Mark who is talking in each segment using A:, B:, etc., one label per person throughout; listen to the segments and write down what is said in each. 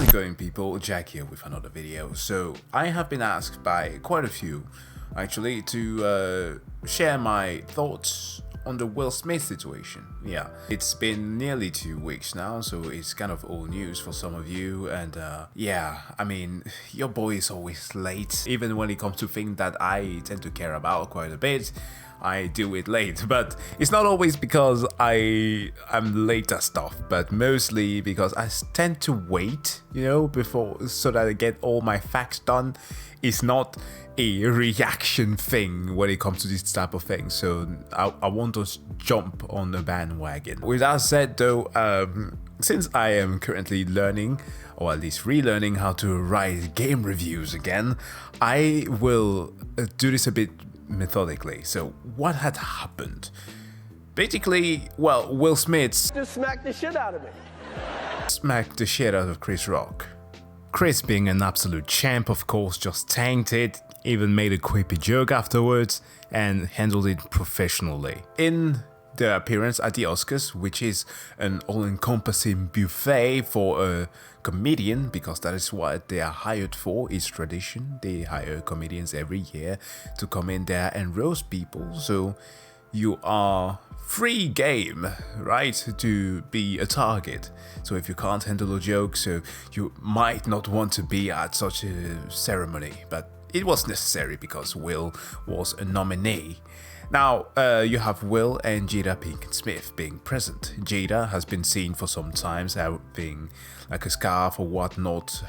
A: it going, people? Jack here with another video. So I have been asked by quite a few actually to share my thoughts on the Will Smith situation. Yeah, it's been nearly 2 weeks now, so it's kind of old news for some of you, and yeah, I mean, your boy is always late, even when it comes to things that I tend to care about quite a bit. I do it late, but it's not always because I'm late at stuff, but mostly because I tend to wait, before, so that I get all my facts done. It's not a reaction thing when it comes to this type of thing, so I won't just jump on the bandwagon. With that said though, since I am currently learning, or at least relearning how to write game reviews again, I will do this a bit methodically. So what had happened? Basically, well, Will Smith
B: just smacked the shit out of me.
A: Smacked the shit out of Chris Rock. Chris, being an absolute champ, of course, just tanked it, even made a quippy joke afterwards, and handled it professionally. In the appearance at the Oscars, which is an all-encompassing buffet for a comedian, because that is what they are hired for, it's tradition. They hire comedians every year to come in there and roast people, so you are free game, right, to be a target. So if you can't handle a joke, so you might not want to be at such a ceremony, but it was necessary because Will was a nominee. Now, you have Will and Jada Pinkett Smith being present. Jada has been seen for some time having like a scarf or whatnot,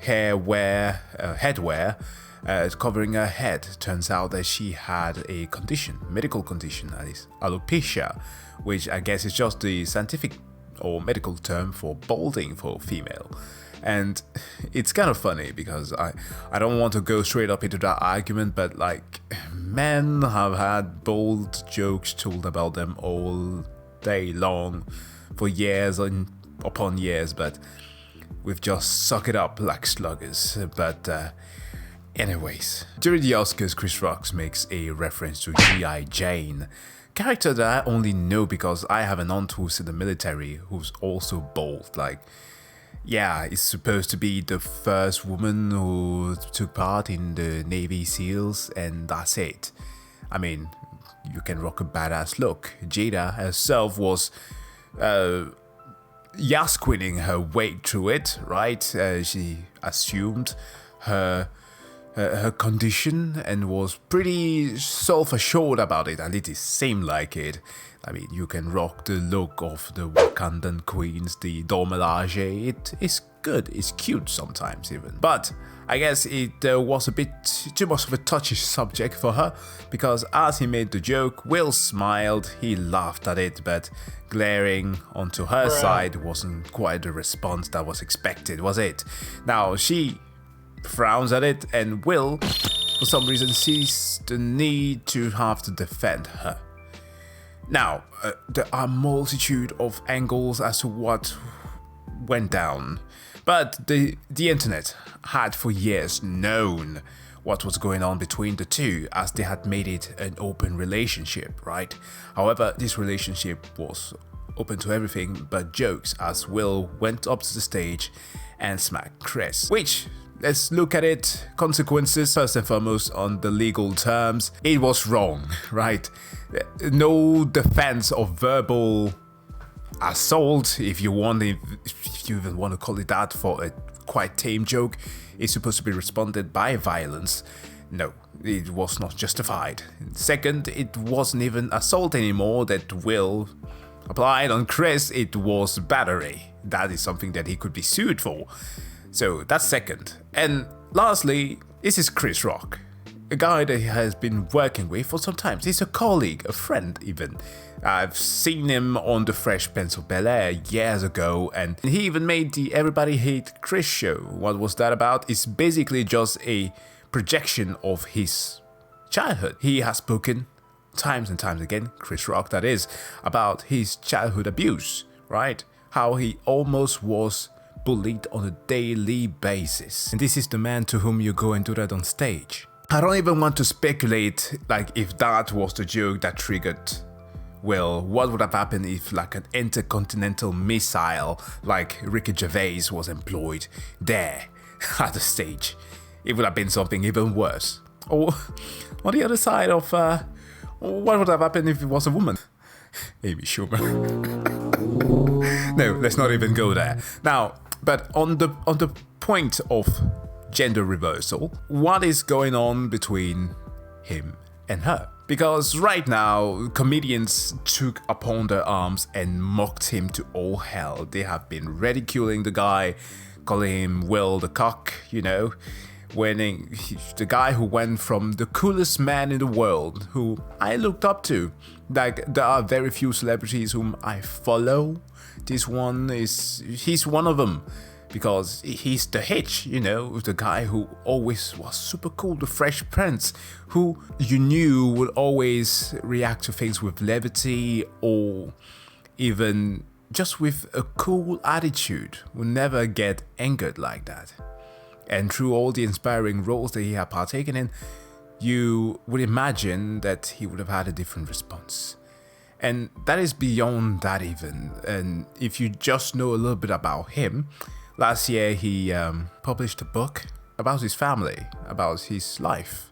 A: headwear, covering her head. Turns out that she had a condition, medical condition, that is alopecia, which I guess is just the scientific or medical term for balding for female. And it's kind of funny because I don't want to go straight up into that argument, but like, men have had bold jokes told about them all day long for years and upon years, but we've just sucked it up like sluggers. But anyways, during the Oscars, Chris Rock makes a reference to G.I. Jane, character that I only know because I have an aunt who's in the military who's also bald. Like, yeah, it's supposed to be the first woman who took part in the Navy SEALs, and that's it. I mean, you can rock a badass look. Jada herself was yasquinning her way through it, right? She assumed her condition and was pretty self-assured about it, and it seemed like it. I mean, you can rock the look of the Wakandan queens, the Dormelage. It is good, it's cute sometimes even. But I guess it was a bit too much of a touchy subject for her, because as he made the joke, Will smiled, he laughed at it, but glaring onto her side wasn't quite the response that was expected, was it? Now, she frowns at it, and Will, for some reason, sees the need to have to defend her. Now, there are a multitude of angles as to what went down, but the internet had for years known what was going on between the two, as they had made it an open relationship, right? However, this relationship was open to everything but jokes, as Will went up to the stage and smacked Chris, which, let's look at it, consequences first and foremost on the legal terms. It was wrong, right? No defense of verbal assault, if you even want to call it that, for a quite tame joke, is supposed to be responded by violence. No, it was not justified. Second, it wasn't even assault anymore that Will applied on Chris, it was battery. That is something that he could be sued for. So that's second. And lastly, this is Chris Rock, a guy that he has been working with for some time. He's a colleague, a friend even. I've seen him on the Fresh Prince of Bel-Air years ago, and he even made the Everybody Hate Chris show. What was that about? It's basically just a projection of his childhood. He has spoken times and times again, Chris Rock that is, about his childhood abuse, right? How he almost was bullied on a daily basis. And this is the man to whom you go and do that on stage. I don't even want to speculate like if that was the joke that triggered Well, what would have happened if like an intercontinental missile like Ricky Gervais was employed there at the stage? It would have been something even worse. Or on the other side of what would have happened if it was a woman? Amy Schumer. No, let's not even go there. Now, but on the point of gender reversal, what is going on between him and her? Because right now, comedians took upon their arms and mocked him to all hell. They have been ridiculing the guy, calling him Will the Cock, you know, the guy who went from the coolest man in the world, who I looked up to. Like, there are very few celebrities whom I follow. He's one of them. Because he's the hitch, you know, the guy who always was super cool, the Fresh Prince, who you knew would always react to things with levity or even just with a cool attitude, would never get angered like that. And through all the inspiring roles that he had partaken in, you would imagine that he would have had a different response. And that is beyond that even. And if you just know a little bit about him, last year he published a book about his family, about his life.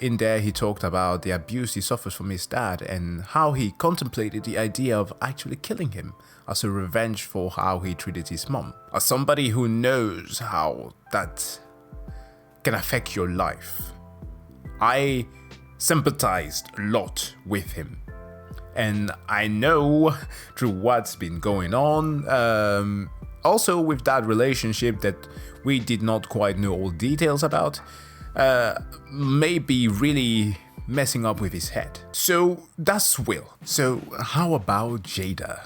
A: In there he talked about the abuse he suffers from his dad and how he contemplated the idea of actually killing him as a revenge for how he treated his mom. As somebody who knows how that can affect your life, I sympathized a lot with him. And I know through what's been going on, also with that relationship that we did not quite know all details about, may be really messing up with his head. So that's Will. So how about Jada?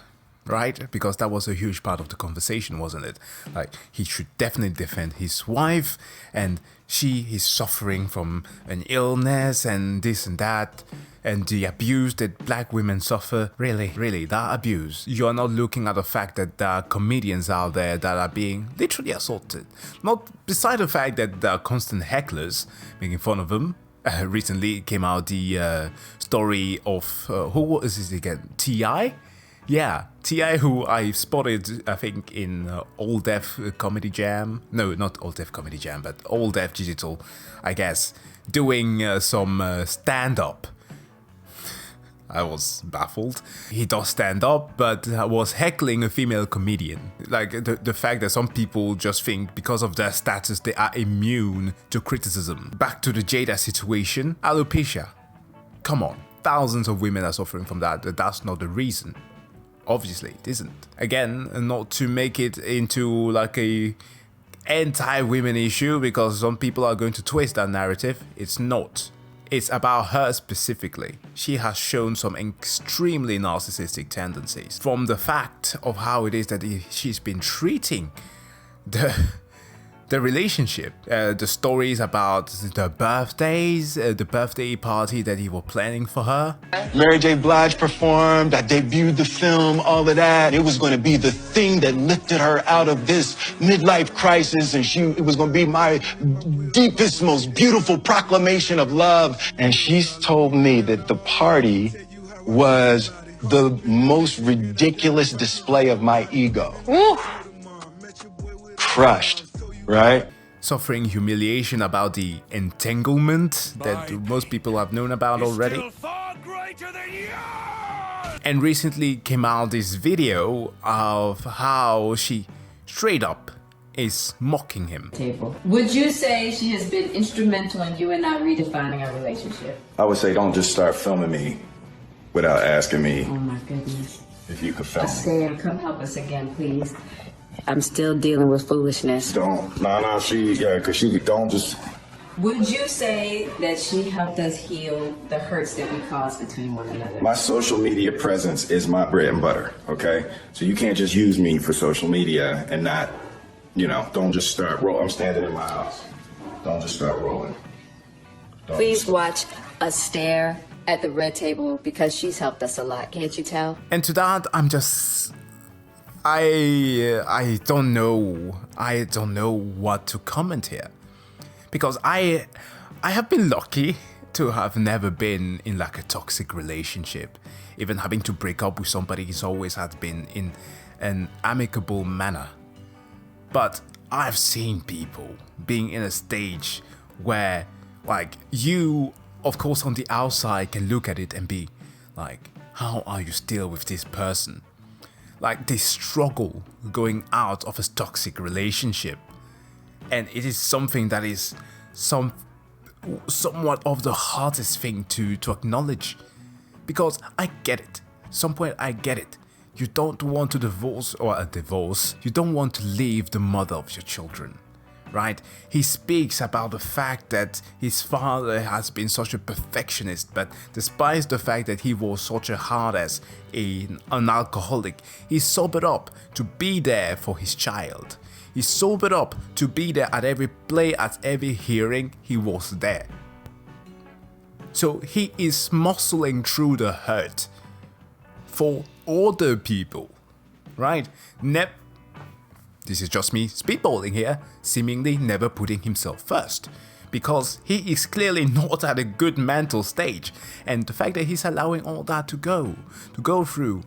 A: Right? Because that was a huge part of the conversation, wasn't it? Like, he should definitely defend his wife, and she is suffering from an illness and this and that, and the abuse that black women suffer. Really, that abuse. You are not looking at the fact that there are comedians out there that are being literally assaulted. Not beside the fact that there are constant hecklers making fun of them. Recently came out the story of, who was this again? T.I.? Yeah, T.I., who I spotted, I think, in All Def Comedy Jam. No, not All Def Comedy Jam, but All Def Digital, I guess, doing some stand-up. I was baffled. He does stand up, but was heckling a female comedian. Like, the fact that some people just think because of their status they are immune to criticism. Back to the Jada situation. Alopecia. Come on. Thousands of women are suffering from that. That's not the reason. Obviously, it isn't. Again, not to make it into like a anti-women issue, because some people are going to twist that narrative. It's not. It's about her specifically. She has shown some extremely narcissistic tendencies. From the fact of how it is that she's been treating the relationship, the stories about the birthdays, the birthday party that he was planning for her.
C: Mary J. Blige performed, I debuted the film, all of that. It was going to be the thing that lifted her out of this midlife crisis, and it was going to be my deepest, most beautiful proclamation of love. And she's told me that the party was the most ridiculous display of my ego. Woo! Crushed. Right?
A: Suffering humiliation about the entanglement that most people have known about already. And recently came out this video of how she straight up is mocking him.
D: Would you say she has been instrumental in you and I redefining our relationship?
E: I would say don't just start filming me without asking me.
D: Oh my goodness.
E: If you could film me.
D: Sam, come help us again, please. I'm still dealing with foolishness.
E: Cause she don't just.
D: Would you say that she helped us heal the hurts that we caused between one another?
E: My social media presence is my bread and butter, okay? So you can't just use me for social media and not, don't just start rolling. I'm standing in my house. Don't just start rolling.
D: Please watch us stare at the red table, because she's helped us a lot, can't you tell?
A: And to that, I'm just... I don't know what to comment here, because I have been lucky to have never been in like a toxic relationship. Even having to break up with somebody has always had been in an amicable manner. But I've seen people being in a stage where, like, you, of course, on the outside can look at it and be like, how are you still with this person? Like, they struggle going out of a toxic relationship. And it is something that is somewhat of the hardest thing to acknowledge. Because I get it. Some point I get it. You don't want to divorce, you don't want to leave the mother of your children, right? He speaks about the fact that his father has been such a perfectionist, but despite the fact that he was such a hard ass, an alcoholic, he sobered up to be there for his child. He sobered up to be there at every play, at every hearing, he was there. So he is muscling through the hurt for other people, right? This is just me speedballing here, seemingly never putting himself first, because he is clearly not at a good mental stage, and the fact that he's allowing all that to go through,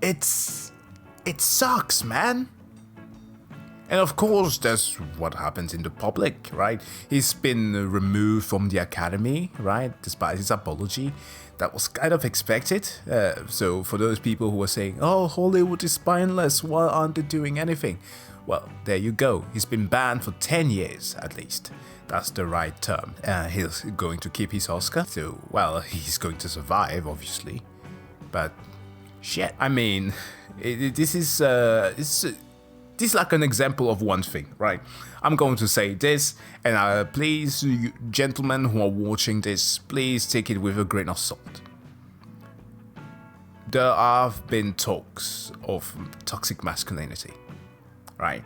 A: it sucks, man. And of course, that's what happens in the public, right? He's been removed from the academy, right? Despite his apology. That was kind of expected. So for those people who are saying, oh, Hollywood is spineless, why aren't they doing anything? Well, there you go. He's been banned for 10 years, at least. That's the right term. He's going to keep his Oscar. So, well, he's going to survive, obviously. But, shit. I mean, this is like an example of one thing, right? I'm going to say this, and please, you gentlemen who are watching this, please take it with a grain of salt. There have been talks of toxic masculinity, right?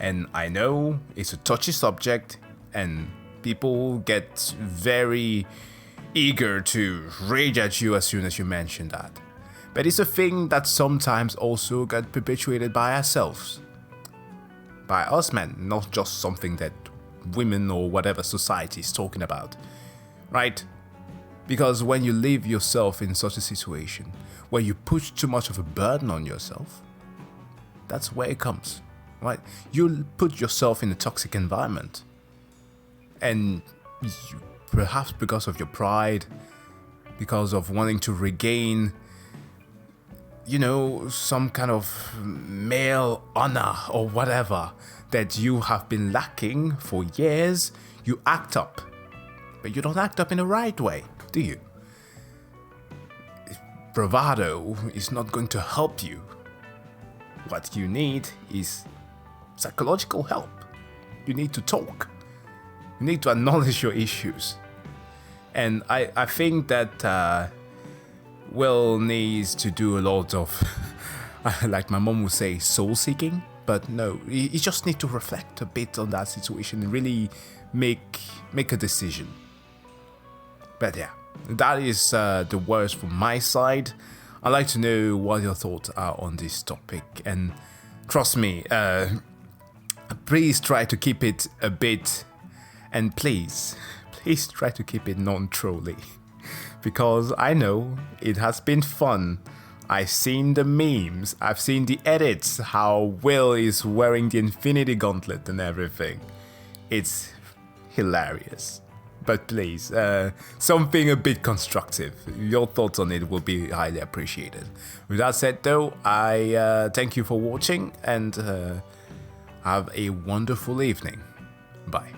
A: And I know it's a touchy subject, and people get very eager to rage at you as soon as you mention that. But it's a thing that sometimes also got perpetuated by ourselves. By us men, not just something that women or whatever society is talking about, right? Because when you leave yourself in such a situation, where you put too much of a burden on yourself, that's where it comes, right? You put yourself in a toxic environment, and perhaps because of your pride, because of wanting to regain, you know, some kind of male honor or whatever that you have been lacking for years, you act up. But you don't act up in the right way, do you? Bravado is not going to help you. What you need is psychological help. You need to talk. You need to acknowledge your issues. And I think that Will needs to do a lot of, like my mom would say, soul-seeking. But no, you just need to reflect a bit on that situation and really make a decision. But yeah, that is the words from my side. I'd like to know what your thoughts are on this topic. And trust me, please try to keep it a bit, and please try to keep it non-trolly. Because I know it has been fun. I've seen the memes, I've seen the edits, how Will is wearing the Infinity Gauntlet and everything. It's hilarious. But please, something a bit constructive. Your thoughts on it will be highly appreciated. With that said though, I thank you for watching and have a wonderful evening. Bye.